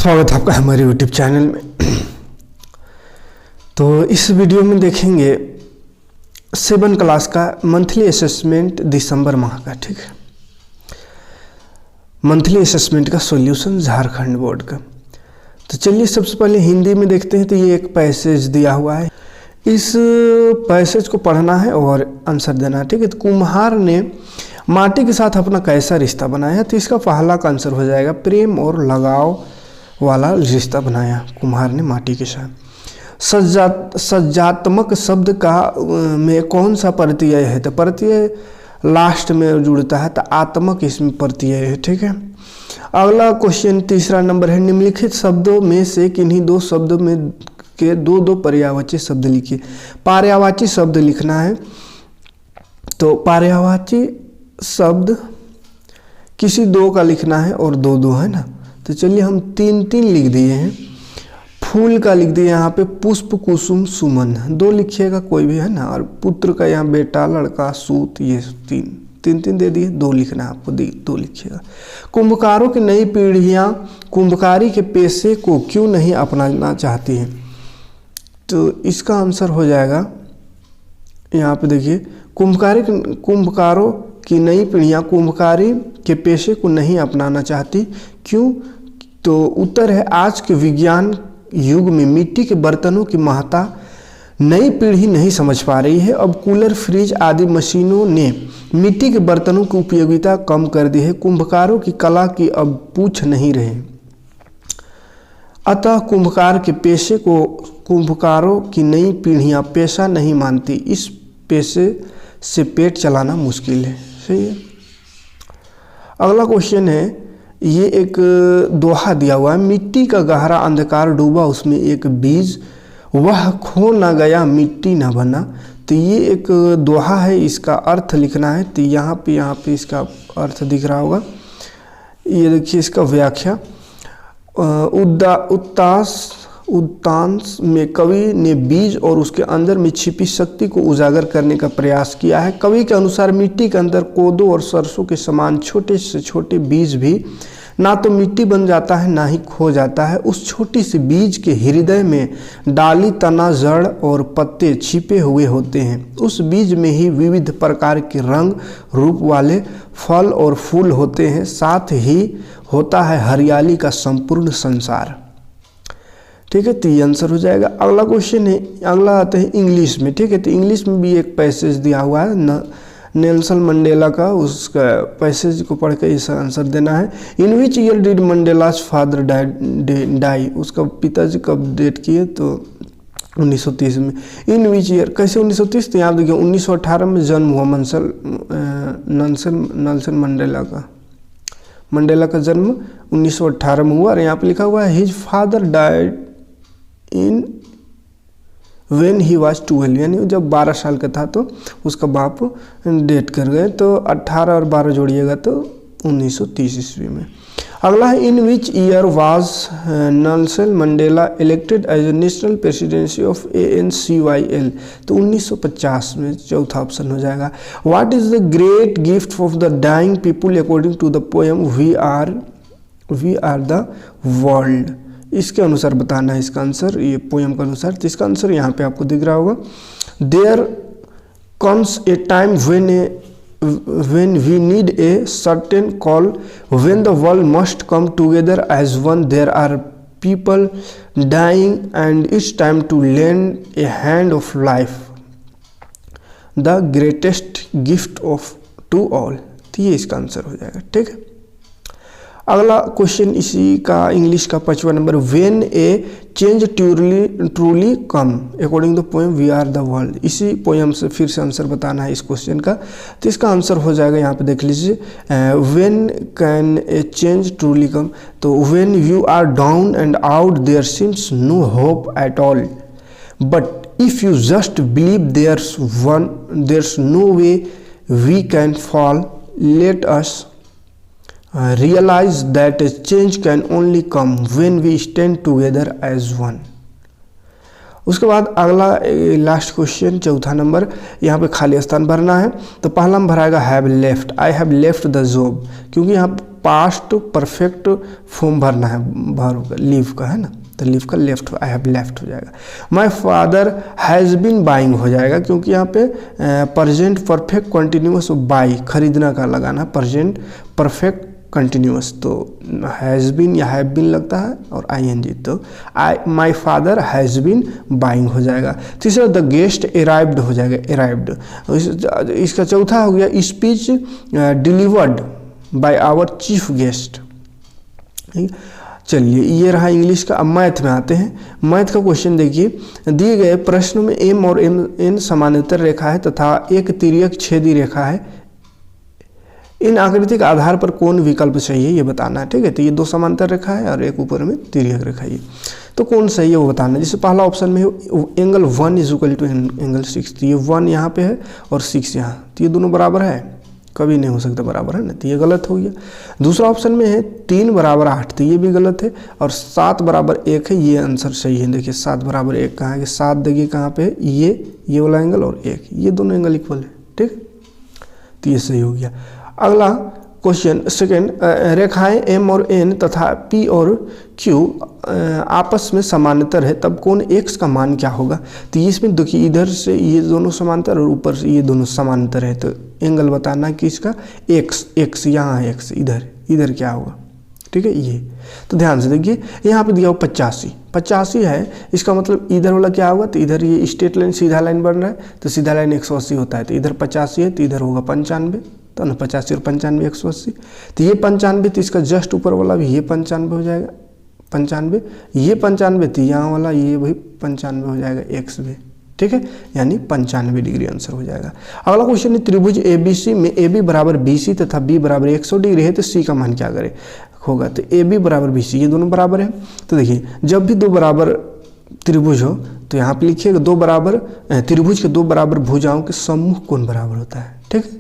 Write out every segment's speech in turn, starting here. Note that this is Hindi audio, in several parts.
स्वागत है आपका हमारे YouTube चैनल में। तो इस वीडियो में देखेंगे 7 क्लास का मंथली असेसमेंट दिसंबर माह का। ठीक है, मंथली असेसमेंट का सॉल्यूशन झारखंड बोर्ड का। तो चलिए सबसे पहले हिंदी में देखते हैं। तो ये एक पैसेज दिया हुआ है, इस पैसेज को पढ़ना है और आंसर देना है। ठीक है, तो कुम्हार ने माटी के साथ अपना कैसा रिश्ता बनाया। तो इसका पहला का आंसर हो जाएगा प्रेम और लगाव वाला रिश्ता बनाया कुम्हार ने माटी के साथ। सज्जात्मक शब्द का में कौन सा प्रत्यय है। तो प्रत्यय लास्ट में जुड़ता है, तो आत्मक इसमें प्रत्यय है। ठीक है, अगला क्वेश्चन तीसरा नंबर है, निम्नलिखित शब्दों में से किन्हीं दो शब्दों में के दो पर्यायवाची शब्द लिखिए। पर्यायवाची शब्द लिखना है। तो पर्यायवाची शब्द किसी दो का लिखना है और दो है ना। तो चलिए हम 3 लिख दिए हैं। फूल का लिख दिए यहाँ पे पुष्प कुसुम सुमन, 2 लिखिएगा कोई भी है ना। और पुत्र का यहाँ बेटा लड़का सूत, ये 3 दे दिए, 2 लिखना है आपको, 2 लिखिएगा। कुंभकारों की नई पीढ़ियाँ कुंभकारी के पेशे को क्यों नहीं अपनाना चाहती हैं। तो इसका आंसर हो जाएगा यहाँ पे देखिए, कुंभकारों की नई पीढ़ियाँ कुंभकारी के पेशे को नहीं अपनाना चाहती, क्यों। तो उत्तर है आज के विज्ञान युग में मिट्टी के बर्तनों की महत्ता नई पीढ़ी नहीं समझ पा रही है। अब कूलर फ्रिज आदि मशीनों ने मिट्टी के बर्तनों की उपयोगिता कम कर दी है। कुंभकारों की कला की अब पूछ नहीं रहे, अतः कुंभकार के पेशे को कुंभकारों की नई पीढ़ियां पेशा नहीं मानती। इस पेशे से पेट चलाना मुश्किल है। सही है। अगला क्वेश्चन है, ये एक दोहा दिया हुआ है, मिट्टी का गहरा अंधकार डूबा उसमें एक बीज, वह खो न गया मिट्टी न बना। तो ये एक दोहा है, इसका अर्थ लिखना है। तो यहाँ पे इसका अर्थ दिख रहा होगा, ये देखिए इसका व्याख्या। उत्तांश में कवि ने बीज और उसके अंदर में छिपी शक्ति को उजागर करने का प्रयास किया है। कवि के अनुसार मिट्टी के अंदर कोदो और सरसों के समान छोटे से छोटे बीज भी ना तो मिट्टी बन जाता है ना ही खो जाता है। उस छोटी सी बीज के हृदय में डाली, तना, जड़ और पत्ते छिपे हुए होते हैं। उस बीज में ही विविध प्रकार के रंग रूप वाले फल और फूल होते हैं, साथ ही होता है हरियाली का संपूर्ण संसार। ठीक है, तो ये आंसर हो जाएगा। अगला क्वेश्चन है, अगला आता है इंग्लिश में। ठीक है, तो इंग्लिश में भी एक पैसेज दिया हुआ है नेल्सन मंडेला का, उसका पैसेज को पढ़ के इसका आंसर देना है। इन which year did मंडेलास father die, उसका पिताजी कब डेट किए। तो 1930 में। इन विच ईयर, कैसे 1930, तो यहाँ देखिए 1918 में जन्म हुआ नेल्सन मंडेला का जन्म 1918 में हुआ। और यहाँ पे लिखा हुआ है his father died in when he was 12, यानी जब 12 साल का था तो उसका बाप डेट कर गए। तो 18 और 12 जोड़िएगा तो 1930 ईस्वी में। अगला है, इन which year was Nelson Mandela elected as a national presidency of ANCYL। तो 1950 में, चौथा ऑप्शन हो जाएगा। What is the great gift of the dying people according to the poem we are the world. इसके अनुसार बताना है इसका आंसर, ये पोएम का अनुसार। तो इसका आंसर यहाँ पे आपको दिख रहा होगा, there comes a time when we need a certain call, when the world must come together as one, there are people dying and it's time to lend a hand of life, the greatest gift of to all। तो ये इसका आंसर हो जाएगा। ठीक है, अगला क्वेश्चन इसी का इंग्लिश का 5वां number, when A change truly come according to poem we are the world. इसी पोएम से फिर से आंसर बताना है इस क्वेश्चन का। तो इसका आंसर हो जाएगा, यहाँ पे देख लीजिए, when can a change truly कम। तो when you are down and out there seems no hope at all, but if you just believe there's no way we can fall, let us realize that a change can only come when we stand together as one। उसके बाद अगला लास्ट क्वेश्चन, चौथा नंबर, यहाँ पे खाली स्थान भरना है। तो पहला में भराएगा have left, I have left the job, क्योंकि यहाँ पास्ट परफेक्ट फॉर्म भरना है, भर लीव का है ना, तो लीव का लेफ्ट आई हैव लेफ्ट हो जाएगा। My father has been buying हो जाएगा, क्योंकि यहाँ पे प्रेजेंट परफेक्ट कंटिन्यूअस बाई खरीदना का लगाना, प्रेजेंट परफेक्ट कंटिन्यूअस, तो हैज़ बीन या हैव बीन लगता है और आईएनजी, तो my father has been buying हो जाएगा। तीसरा द गेस्ट अराइव्ड हो जाएगा, अराइव्ड। इसका चौथा हो गया speech delivered by our chief guest. चलिए ये रहा इंग्लिश का। अब मैथ में आते हैं। मैथ का क्वेश्चन देखिए, दिए गए प्रश्न में एम और एन समानांतर रेखा है तथा एक तिर्यक छेदी रेखा है, इन आकृति के आधार पर कौन विकल्प सही है ये बताना है, ठीक है। तो ये दो समांतर रेखा है और एक ऊपर में तिर्यक रेखा है, तो कौन सही है वो बताना है। जैसे पहला ऑप्शन में एंगल 1 = एंगल 6, तो ये 1 यहाँ पे है और 6 यहाँ, तो ये दोनों बराबर है, कभी नहीं हो सकता बराबर, है ना, तो ये गलत हो गया। दूसरा ऑप्शन में है 3 = 8, तो ये भी गलत है, और 7 = 1 है, ये आंसर सही है। देखिए 7 = 1 कहाँ है, 7 देखिए कहाँ पे, ये वाला एंगल और 1, ये दोनों एंगल इक्वल है, ठीक, तो ये सही हो गया। अगला क्वेश्चन सेकेंड, रेखाएं एम और एन तथा पी और क्यू आपस में समानांतर है, तब कोण एक्स का मान क्या होगा। तो इसमें देखिए इधर से ये दोनों समानांतर और ऊपर से ये दोनों समानांतर है, तो एंगल बताना कि इसका एक्स यहाँ है, एक्स इधर क्या होगा, ठीक है ये। तो ध्यान से देखिए यहाँ पे दिया हो 85 है, इसका मतलब इधर वाला क्या होगा, तो इधर ये स्ट्रेट लाइन सीधा लाइन बन रहा है, तो सीधा लाइन 180 होता है, तो इधर 85 है, तो इधर होगा 95, तो ना 85 और 95 180, तो ये 95, तो इसका जस्ट ऊपर वाला भी ये 95 हो जाएगा, 95 ये 95, तो यहाँ वाला ये वही 95 हो जाएगा, एक्स भी, ठीक है, यानी 95 डिग्री आंसर हो जाएगा। अगला क्वेश्चन है, त्रिभुज ABC में AB = BC तथा B = 100 डिग्री है, तो C का मान क्या करे होगा। तो AB = BC, ये दोनों बराबर है। तो देखिए जब भी दो बराबर त्रिभुज हो तो यहाँ पे लिखिएगा त्रिभुज के दो बराबर भुजाओं के सम्मुख कोण बराबर होता है, ठीक है।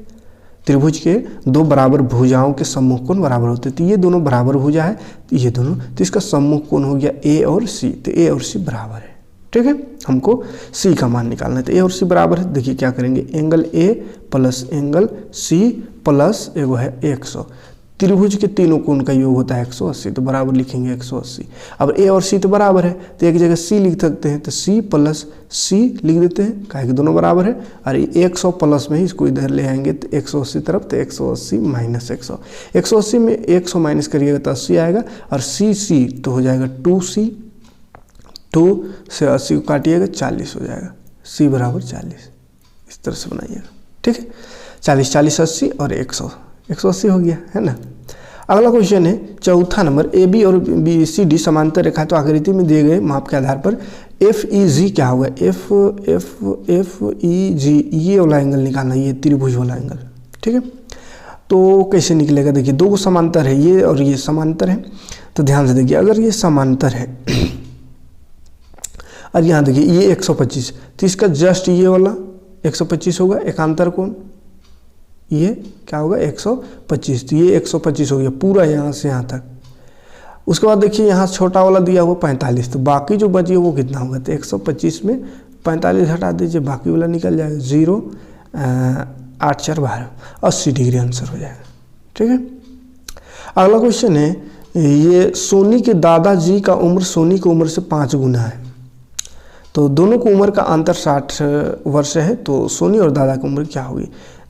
त्रिभुज के दो बराबर भुजाओं के सम्मुख कोण बराबर होते हैं, तो ये दोनों बराबर भुजा है, तो ये दोनों, तो इसका सम्मुख कोण हो गया A और C, तो A और C बराबर है, ठीक है। हमको C का मान निकालना है, तो A और C बराबर है। देखिए क्या करेंगे, angle A plus angle C plus एगो है 100, त्रिभुज के तीनों कोण का योग होता है 180, तो बराबर लिखेंगे 180। अब A और C तो बराबर है, तो एक जगह C लिख सकते हैं, तो C प्लस C लिख देते हैं, काहे कि दोनों बराबर है, और 100 प्लस में ही इसको इधर ले आएंगे तो 180 तरफ, तो 180 माइनस 100, 180 में 100 माइनस करिएगा तो 80 आएगा, और C तो हो जाएगा 2C, 2 से 80 को काटिएगा 40 हो जाएगा, C = 40, इस तरह से बनाइएगा, ठीक है। 40 40 80 और 180 हो गया, है ना। अगला क्वेश्चन है चौथा नंबर, AB और BCD समांतर रेखा, तो आकृति में दिए गए माप के आधार पर FEG क्या होगा, FEG ये वाला एंगल निकालना, ये त्रिभुज वाला एंगल, ठीक है। तो कैसे निकलेगा, देखिए दो समांतर है, ये और ये समांतर है, तो ध्यान से देखिए अगर ये समांतर है और यहाँ देखिए ये 125, तो इसका जस्ट ये वाला 125 होगा, एकांतर कोण ये क्या होगा 125, तो ये 125 हो गया पूरा यहाँ से यहाँ तक। उसके बाद देखिए यहाँ छोटा वाला दिया हुआ 45, तो बाकी जो बची है वो कितना होगा, तो 125 में 45 हटा दीजिए, बाकी वाला निकल जाएगा 0 8 4 12, 80 डिग्री आंसर हो जाएगा, ठीक है। अगला क्वेश्चन है, ये सोनी के दादाजी का उम्र सोनी की उम्र से 5 गुना है, तो दोनों की उम्र का अंतर 60 वर्ष है, तो सोनी और दादा की उम्र क्या होगी।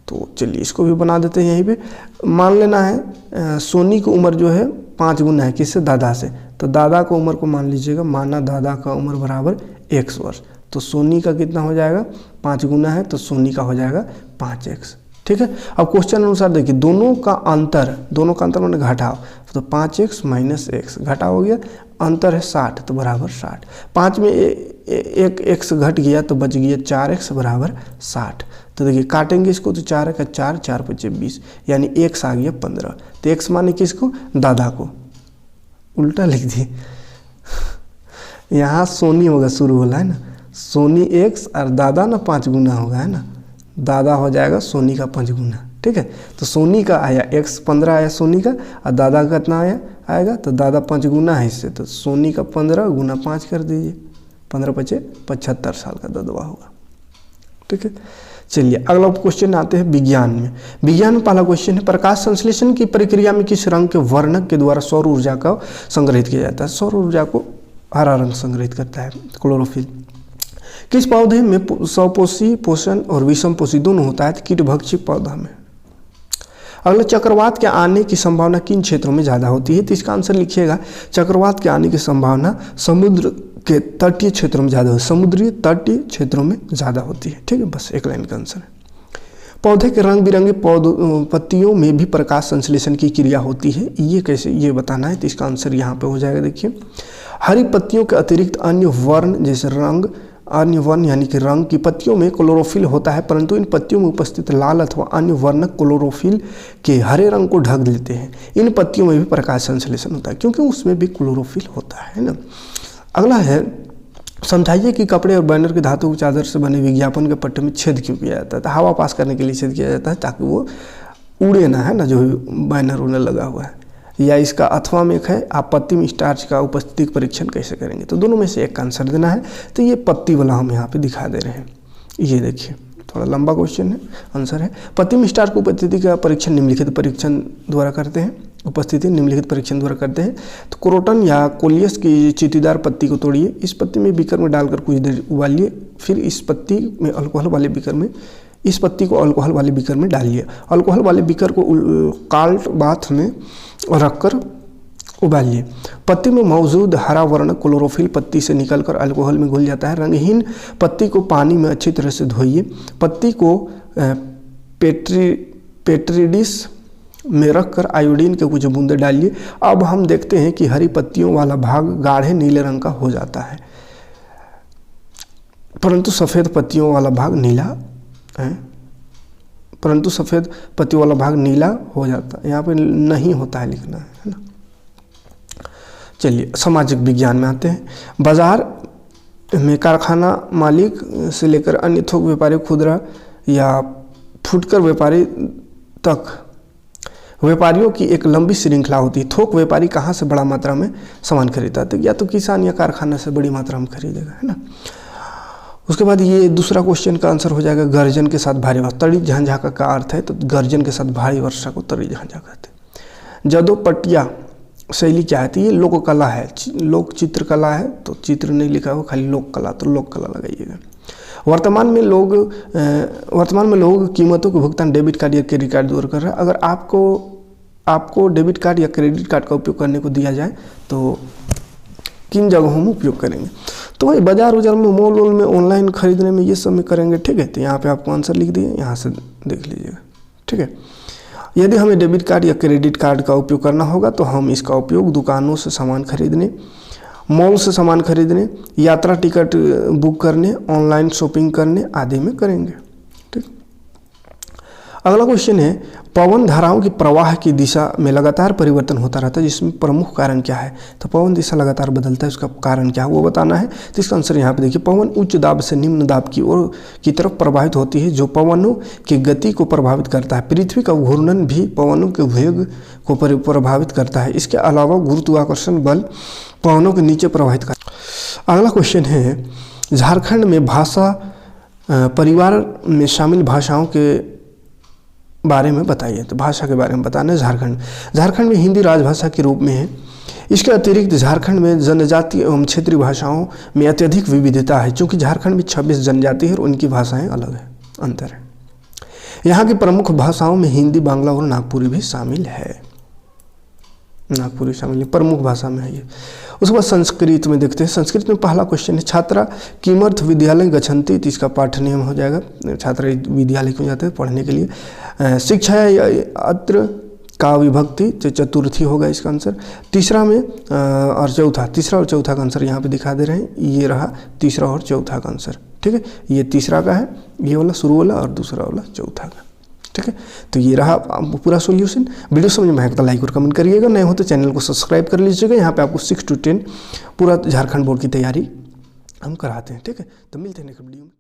तो चलिए इसको भी बना देते हैं। यहीं पे मान लेना है सोनी की उम्र जो है 5 गुना है, किससे, दादा से, तो दादा का उम्र को मान लीजिएगा, माना दादा का उम्र बराबर 100 वर्ष, तो सोनी का कितना हो जाएगा 5 गुना है, तो सोनी का हो जाएगा 5x, ठीक है। अब क्वेश्चन अनुसार देखिए दोनों का अंतर मैंने घटाओ, तो 5x माइनस x घटा हो गया, अंतर है 60, तो बराबर 60, 5 में एक x घट गया तो बच गया 4x बराबर 60। तो देखिए काटेंगे इसको, तो 4 का 4 4 5 20, यानी x आ गया 15, तो x माने किसको, दादा को, उल्टा लिख दिए यहाँ सोनी होगा शुरू होला है ना, सोनी x और दादा ना 5 गुना होगा, है ना, दादा हो जाएगा सोनी का 5 गुना, ठीक है। तो सोनी का आया x 15 आया सोनी का, और दादा का कितना आएगा, तो दादा 5 गुना है इससे, तो सोनी का 15 गुना 5 कर दीजिए, 15 × 5 = 75 साल का ददवा हुआ। ठीक है, चलिए अगला क्वेश्चन आते हैं विज्ञान में। विज्ञान में पहला क्वेश्चन है, प्रकाश संश्लेषण की प्रक्रिया में किस रंग के वर्णक के द्वारा सौर ऊर्जा का संग्रहित किया जाता है? सौर ऊर्जा को हरा रंग संग्रहित करता है, क्लोरोफिल। किस पौधे में स्वपोषी पोषण और विषमपोषी दोनों होता है? कीटभक्षी पौधा में। अगला, चक्रवात के आने की संभावना किन क्षेत्रों में ज़्यादा होती है? तो इसका आंसर लिखिएगा, चक्रवात के आने की संभावना समुद्र के तटीय क्षेत्रों में ज़्यादा होती है, समुद्री तटीय क्षेत्रों में ज़्यादा होती है। ठीक है, बस एक लाइन का आंसर है। पौधे के रंग बिरंगे पत्तियों में भी प्रकाश संश्लेषण की क्रिया होती है, ये कैसे, ये बताना है। तो इसका आंसर यहाँ पे हो जाएगा, देखिए, हरी पत्तियों के अतिरिक्त अन्य वर्ण जैसे अन्य वर्ण यानी कि रंग की पत्तियों में क्लोरोफिल होता है, परंतु इन पत्तियों में उपस्थित लाल अथवा अन्य वर्णक क्लोरोफिल के हरे रंग को ढक देते हैं। इन पत्तियों में भी प्रकाश संश्लेषण होता है क्योंकि उसमें भी क्लोरोफिल होता है ना। अगला है, समझाइए कि कपड़े और बैनर के धातु चादर से बने विज्ञापन के पट्टे में छेद क्यों किया जाता है? तो हवा पास करने के लिए छेद किया जाता है ताकि वो उड़े ना, है ना, जो बैनर उड़ने लगा हुआ है। या इसका अथवा में एक है, आप पत्ती में स्टार्च का उपस्थिति का परीक्षण कैसे करेंगे? तो दोनों में से एक का आंसर देना है। तो ये पत्ती वाला हम यहाँ पे दिखा दे रहे हैं, ये देखिए, थोड़ा लंबा क्वेश्चन है। आंसर है, पत्ती में स्टार्च की उपस्थिति का परीक्षण निम्नलिखित परीक्षण द्वारा करते हैं, उपस्थिति निम्नलिखित परीक्षण द्वारा करते हैं। तो क्रोटन या कोलियस की चींटीदार पत्ती को तोड़िए, इस पत्ती में बीकर में डालकर कुछ देर उबालिए, फिर इस पत्ती में अल्कोहल वाले बीकर में इस पत्ती को अल्कोहल वाले बीकर में डालिए। अल्कोहल वाले बीकर को काल्ट बाथ में रखकर उबालिए। पत्ती में मौजूद हरा वर्ण क्लोरोफिल पत्ती से निकलकर अल्कोहल में घुल जाता है। रंगहीन पत्ती को पानी में अच्छी तरह से धोइए। पत्ती को पेट्रीडिस में रखकर आयोडीन के कुछ बूंदे डालिए। अब हम देखते हैं कि हरी पत्तियों वाला भाग गाढ़े नीले रंग का हो जाता है, परंतु सफ़ेद पत्तियों वाला भाग नीला हो जाता है। यहाँ पे नहीं होता है, लिखना है ना। चलिए सामाजिक विज्ञान में आते हैं। बाजार में कारखाना मालिक से लेकर अन्य थोक व्यापारी, खुदरा या फुटकर व्यापारी तक व्यापारियों की एक लंबी श्रृंखला होती है। थोक व्यापारी कहाँ से बड़ा मात्रा में सामान खरीदता है? तो या तो किसान या कारखाना से बड़ी मात्रा में खरीदेगा, है ना। उसके बाद ये दूसरा क्वेश्चन का आंसर हो जाएगा, गर्जन के साथ भारी वर्षा। तड़ी झांझा का अर्थ है, तो गर्जन के साथ भारी वर्षा को तड़ी झांझा कहते हैं। जदोपटिया शैली क्या है? तो ये लोक कला है, लोक चित्रकला है, तो चित्र नहीं लिखा हुआ, खाली लोक कला, तो लोक कला लगाइएगा। वर्तमान में लोग कीमतों के भुगतान डेबिट कार्ड या क्रेडिट कार्ड द्वारा कर रहे हैं। अगर आपको डेबिट कार्ड या क्रेडिट कार्ड का उपयोग करने को दिया जाए तो किन जगहों में उपयोग करेंगे? तो वही बाजार उजार में, मॉल वॉल में, ऑनलाइन खरीदने में, ये सब में करेंगे। ठीक है, तो यहाँ पे आपको आंसर लिख दिए, यहाँ से देख लीजिएगा। ठीक है, यदि हमें डेबिट कार्ड या क्रेडिट कार्ड का उपयोग करना होगा तो हम इसका उपयोग दुकानों से सामान खरीदने, मॉल से सामान खरीदने, यात्रा टिकट बुक करने, ऑनलाइन शॉपिंग करने आदि में करेंगे। ठीक, अगला क्वेश्चन है, पवन धाराओं की प्रवाह की दिशा में लगातार परिवर्तन होता रहता है, जिसमें प्रमुख कारण क्या है? तो पवन दिशा लगातार बदलता है, उसका कारण क्या है वो बताना है। तो इसका आंसर यहाँ पे देखिए, पवन उच्च दाब से निम्न दाब की तरफ प्रवाहित होती है, जो पवनों की गति को प्रभावित करता है। पृथ्वी का घूर्णन भी पवनों के वेग को प्रभावित करता है। इसके अलावा गुरुत्वाकर्षण बल पवनों के नीचे प्रवाहित करता है। अगला क्वेश्चन है, झारखंड में भाषा परिवार में शामिल भाषाओं के बारे में बताइए। तो भाषा के बारे में बताना है। झारखंड में हिंदी राजभाषा के रूप में है। इसके अतिरिक्त झारखंड में जनजातीय एवं क्षेत्रीय भाषाओं में अत्यधिक विविधता है, क्योंकि झारखंड में 26 जनजाति है और उनकी भाषाएं अलग है, अंतर है। यहाँ की प्रमुख भाषाओं में हिंदी, बांग्ला और नागपुरी भी शामिल है। नागपुरी शामिल है, प्रमुख भाषा में है ये। उसके बाद संस्कृत में देखते हैं। संस्कृत में पहला क्वेश्चन है, छात्रा किमर्थ विद्यालय गच्छन्ति। तो इसका पाठ नियम हो जाएगा, छात्रा विद्यालय क्यों जाते हैं? पढ़ने के लिए। शिक्षा अत्र का विभक्ति चतुर्थी होगा इसका आंसर। तीसरा और चौथा का आंसर यहाँ पे दिखा दे रहे हैं, ये रहा तीसरा और चौथा का आंसर। ठीक है, ये तीसरा का है, ये वाला शुरू वाला, और दूसरा वाला चौथा का। ठीक है, तो ये रहा पूरा सॉल्यूशन। वीडियो समझ में आया तो लाइक और कमेंट करिएगा, नए हो तो चैनल को सब्सक्राइब कर लीजिएगा। यहाँ पे आपको 6 to 10 पूरा झारखंड बोर्ड की तैयारी हम कराते हैं। ठीक है, तो मिलते हैं नेक्स्ट वीडियो में।